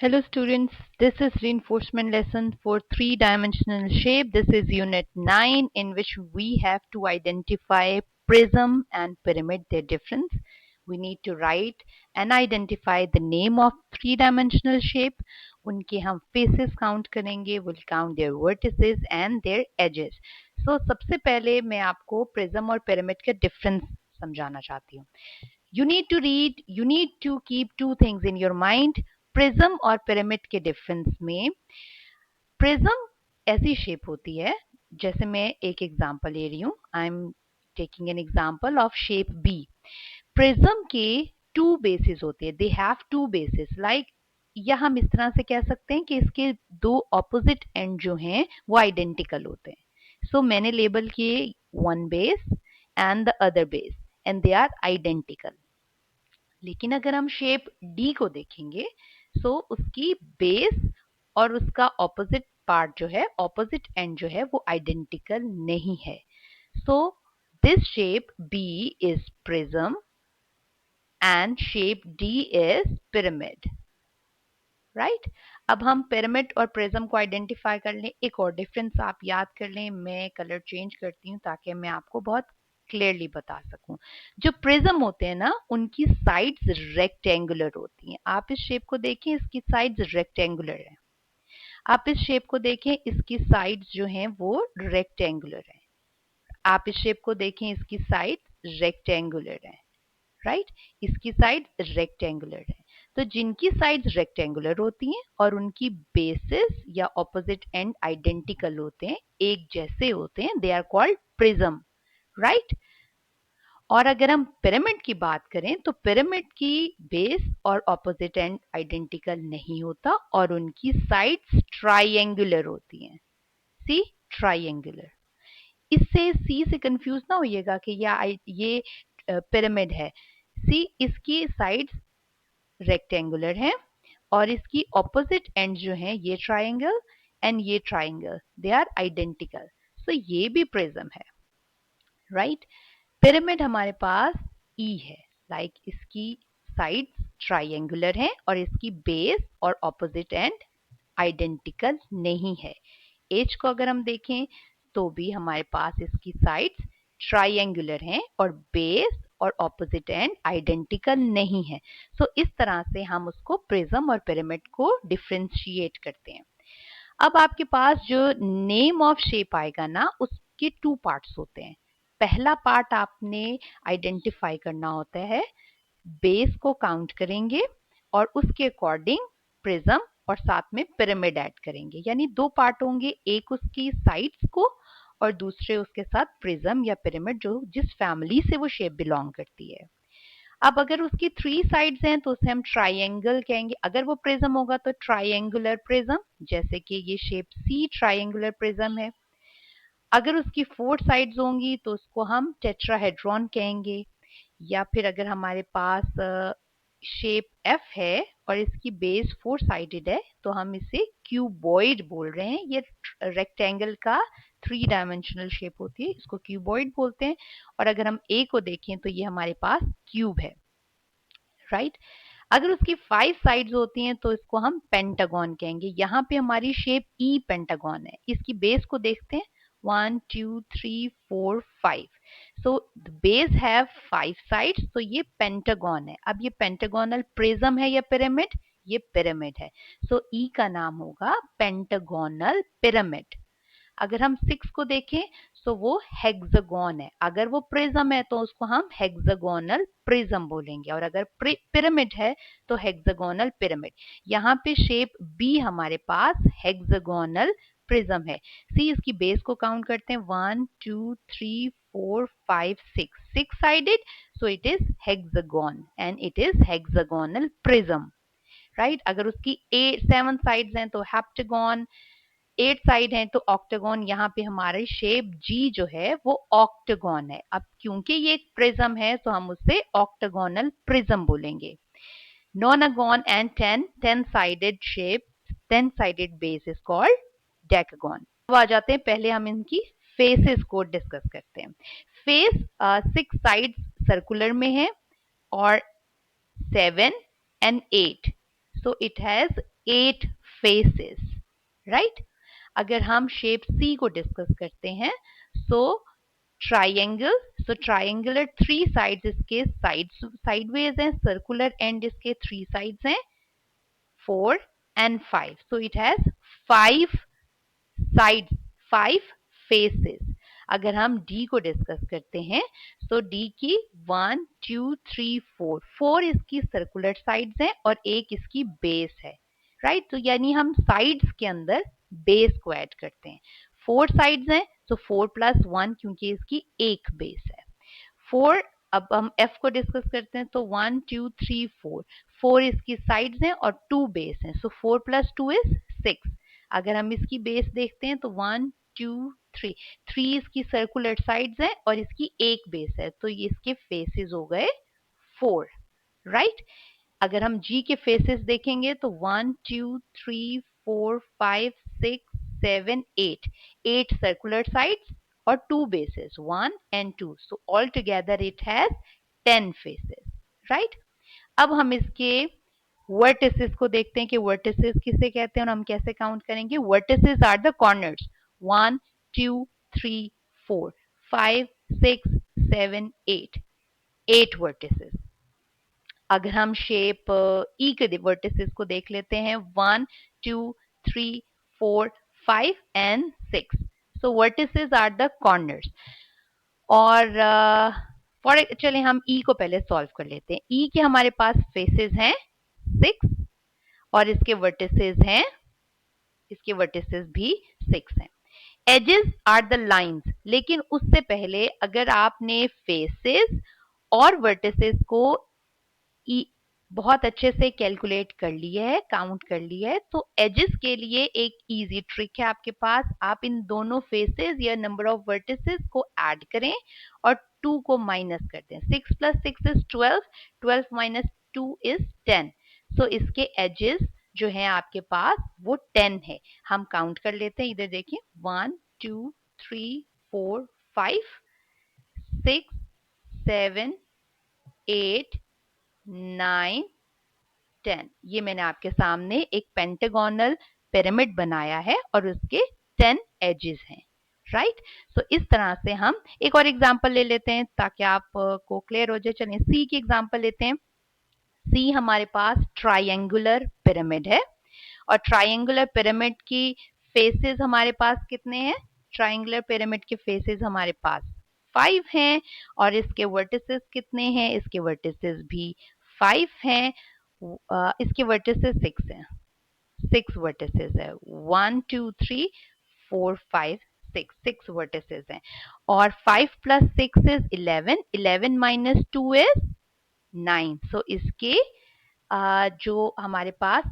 Hello students, this is reinforcement lesson for three-dimensional shape. This is unit 9 in which we have to identify prism and pyramid, their difference. We need to write and identify the name of three-dimensional shape. उनके हम faces count करेंगे, we'll count their vertices and their edges. So सबसे पहले मैं आपको prism और pyramid के difference समझाना चाहती हूँ. You need to keep two things in your mind. Prism और पिरामिड के डिफरेंस में प्रिज्म ऐसी शेप होती है, जैसे मैं एक एग्जांपल ले रही हूँ. I am taking an example of shape B. Prism के टू बेसिस होते हैं, they have two bases. Like या हम इस तरह से कह सकते हैं कि इसके दो ऑपोजिट एंड जो हैं वो आइडेंटिकल होते हैं. सो मैंने लेबल किए one base and the other base and they are identical. लेकिन अगर हम शेप डी को देखेंगे सो उसकी बेस और उसका ऑपोजिट पार्ट जो है, ऑपोजिट एंड जो है वो आइडेंटिकल नहीं है. So this shape B is prism and shape D is pyramid. Right. अब हम पिरामिड और प्रिज्म को आइडेंटिफाई कर लें. एक और डिफरेंस आप याद कर लें. मैं कलर चेंज करती हूँ ताकि मैं आपको बहुत क्लियरली बता सकूं. जो प्रिज्म होते हैं ना, उनकी साइड्स रेक्टेंगुलर होती हैं. आप इस शेप को देखें, इसकी साइड्स रेक्टेंगुलर है. आप इस शेप को देखें, इसकी साइड्स जो हैं वो रेक्टेंगुलर है. आप इस शेप को देखें, इसकी साइड रेक्टेंगुलर है. राइट. इसकी साइड रेक्टेंगुलर है. तो जिनकी साइड्स रेक्टेंगुलर होती हैं और उनकी बेसिस या ऑपोजिट एंड आइडेंटिकल होते हैं, एक जैसे होते हैं, they are called prism. Right. और अगर हम पिरामिड की बात करें तो पिरामिड की बेस और ऑपोजिट एंड आइडेंटिकल नहीं होता और उनकी साइड्स ट्राइएंगुलर होती हैं. सी, ट्राइएंगुलर. इससे सी से कंफ्यूज ना होइएगा कि ये पिरामिड है. सी, इसकी साइड्स रेक्टेंगुलर है और इसकी ऑपोजिट एंड जो है ये ट्राइंगल एंड ये ट्राइंगल, दे आर आइडेंटिकल. सो ये भी प्रिज्म है. राइट. पिरामिड हमारे पास ई है. लाइक इसकी साइड्स ट्राइंगुलर है और इसकी बेस और ऑपोजिट एंड आइडेंटिकल नहीं है. एज को अगर हम देखें तो भी हमारे पास इसकी साइड्स ट्राइंगुलर हैं और बेस और ऑपोजिट एंड आइडेंटिकल नहीं है. सो इस तरह से हम उसको प्रिज्म और पिरामिड को डिफ्रेंशिएट करते हैं. अब आपके पास जो नेम ऑफ शेप आएगा ना, उसके टू पार्ट्स होते हैं. पहला पार्ट आपने आइडेंटिफाई करना होता है, बेस को काउंट करेंगे और उसके अकॉर्डिंग प्रिज्म और साथ में पिरामिड ऐड करेंगे. यानी दो पार्ट होंगे, एक उसकी साइड्स को और दूसरे उसके साथ प्रिज्म या पिरामिड जो जिस फैमिली से वो शेप बिलोंग करती है. अब अगर उसकी थ्री साइड्स हैं तो उसे हम ट्राइंगल कहेंगे. अगर वो प्रिज्म होगा तो ट्राइंगुलर प्रिज्म, जैसे कि ये शेप सी ट्राइंगुलर प्रिज्म है. अगर उसकी फोर साइड्स होंगी तो उसको हम टेट्राहेड्रॉन कहेंगे. या फिर अगर हमारे पास शेप एफ है और इसकी बेस फोर साइडेड है तो हम इसे क्यूबॉइड बोल रहे हैं. ये रेक्टेंगल का थ्री डायमेंशनल शेप होती है, इसको क्यूबॉइड बोलते हैं. और अगर हम ए को देखें तो ये हमारे पास क्यूब है. राइट. अगर उसकी फाइव साइड्स होती हैं तो इसको हम पेंटागन कहेंगे. यहाँ पे हमारी शेप ई पेंटागन है. इसकी बेस को देखते हैं, 1 2 3 4 5. So the base have five sides, तो ये पेंटागन है. अब ये पेंटागोनल प्रिज्म है या पिरामिड? ये पिरामिड है. सो ई का नाम होगा पेंटागोनल पिरामिड. अगर हम सिक्स को देखें तो वो हेक्सागोन है. अगर वो प्रिज्म है तो उसको हम हेक्सागोनल प्रिज्म बोलेंगे और अगर पिरामिड है तो हेक्सागोनल पिरामिड. यहाँ पे शेप बी हमारे पास हेक्सागोनल प्रिज्म है. सी, इसकी बेस को काउंट करते हैं, 1 2 3 4 5 6, six sided. So it is hexagon and it is hexagonal prism. Right. अगर उसकी सेवन साइड्स हैं तो हेप्टागोन, 8 साइड है तो ऑक्टागोन. यहाँ पे हमारी शेप जी जो है वो ऑक्टागोन है. अब क्योंकि ये एक प्रिज्म है तो हम उसे ऑक्टागोनल प्रिज्म बोलेंगे. Nonagon and 10 sided shape, 10 sided base is called decagon. अब आ जाते हैं, पहले हम इनकी फेसेस को डिस्कस करते हैं. फेस 6 साइड सर्कुलर में है और 7 and 8. so it has 8 faces, right? अगर हम शेप C को डिस्कस करते हैं, so ट्राइंगल, सो ट्राइंगुलर 3 साइड्स इसके साइडवेज हैं, सर्कुलर एंड इसके 3 साइड्स हैं 4 and 5, so it has 5 sides, 5 faces. अगर हम D को डिस्कस करते हैं, तो D की 1 2 3 4 4 इसकी सर्कुलर साइड्स हैं और एक इसकी बेस है, राइट? तो यानी हम साइड्स के अंदर बेस को ऐड करते हैं। 4 साइड्स हैं, तो 4 प्लस 1 क्योंकि इसकी एक बेस है। 4, अब हम F को डिस्कस करते हैं, तो 1 2 3 4 4 इसकी साइड्स हैं और 2 बेस हैं, सो 4 प्लस 2 इज 6। अगर हम इसकी बेस देखते हैं, तो 1 2 3 3 इसकी सर्कुलर साइड्स हैं और इसकी एक बेस है, तो ये इसके फेसेस हो गए 4, राइट? अगर हम G के फेसेस देखेंगे, तो 1 2 3 4 5 6 7 8 8 सर्कुलर साइड्स और 2 bases 1 and 2, so altogether it has 10 faces, right? अब हम इसके vertices को देखते हैं कि vertices किसे कहते हैं और हम कैसे काउंट करेंगे। vertices are the corners 1 2 3 4 5 6 7 8 8 vertices। अगर हम शेप ई के वर्टिसेस को देख लेते हैं 1 2 3 4 5 and 6, so vertices are the corners। और फॉर चले हम ई को पहले सॉल्व कर लेते हैं। ई के हमारे पास फेसेस हैं 6 और इसके वर्टिसेस भी 6 हैं। एजेस आर द लाइंस, लेकिन उससे पहले अगर आपने फेसेस और वर्टिसेस को बहुत अच्छे से कैलकुलेट कर लिया है, काउंट कर लिया है, तो एजेस के लिए एक इजी ट्रिक है आपके पास। आप इन दोनों फेसेस या नंबर ऑफ वर्टिसेस को ऐड करें और 2 को माइनस कर दें। 6 प्लस 6 इज 12, 12 माइनस 2 इज 10, सो इसके एजेस जो है आपके पास वो 10 है। हम काउंट कर लेते हैं, इधर देखिए 1 2 3 4 5 6 7 8 9 10, ये मैंने आपके सामने एक पेंटागोनल पिरामिड बनाया है और उसके 10 एजेस हैं, राइट? सो इस तरह से हम एक और एग्जांपल ले लेते हैं ताकि आप को क्लियर हो जाए। चलिए सी की एग्जांपल लेते हैं। सी हमारे पास ट्रायंगुलर पिरामिड है और ट्रायंगुलर पिरामिड की फेसेस हमारे पास कितने हैं? ट्रायंगुलर पिरामिड के फेसेस हमारे पास 5 हैं और इसके वर्टिसेस कितने हैं? इसके वर्टिसेस भी 5 हैं, इसके वर्टिसेस 6 हैं, 6 वर्टिसेस है, 1 2 3 4 5 6 6 वर्टिसेस हैं और 5 प्लस 6 इज 11, 11 माइनस 2 इज 9, सो इसके जो हमारे पास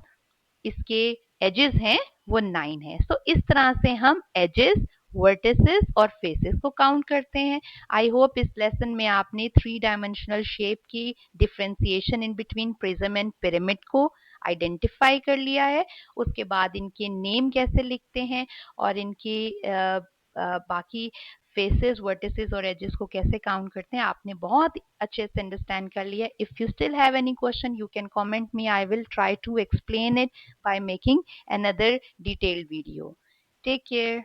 इसके एजेस हैं वो 9 है। सो इस तरह से हम एजेस, वर्टिसेस और फेसेस को काउंट करते हैं। आई होप इस लेसन में आपने 3 डायमेंशनल शेप की differentiation in between prism and pyramid को आइडेंटिफाई कर लिया है। उसके बाद इनके नेम कैसे लिखते हैं और इनकी बाकी फेसेस, वर्टिसेस और एजेस को कैसे काउंट करते हैं आपने बहुत अच्छे से अंडरस्टैंड कर लिया। If you still have any question you can comment me, I will try to explain it by making another detailed video. Take care.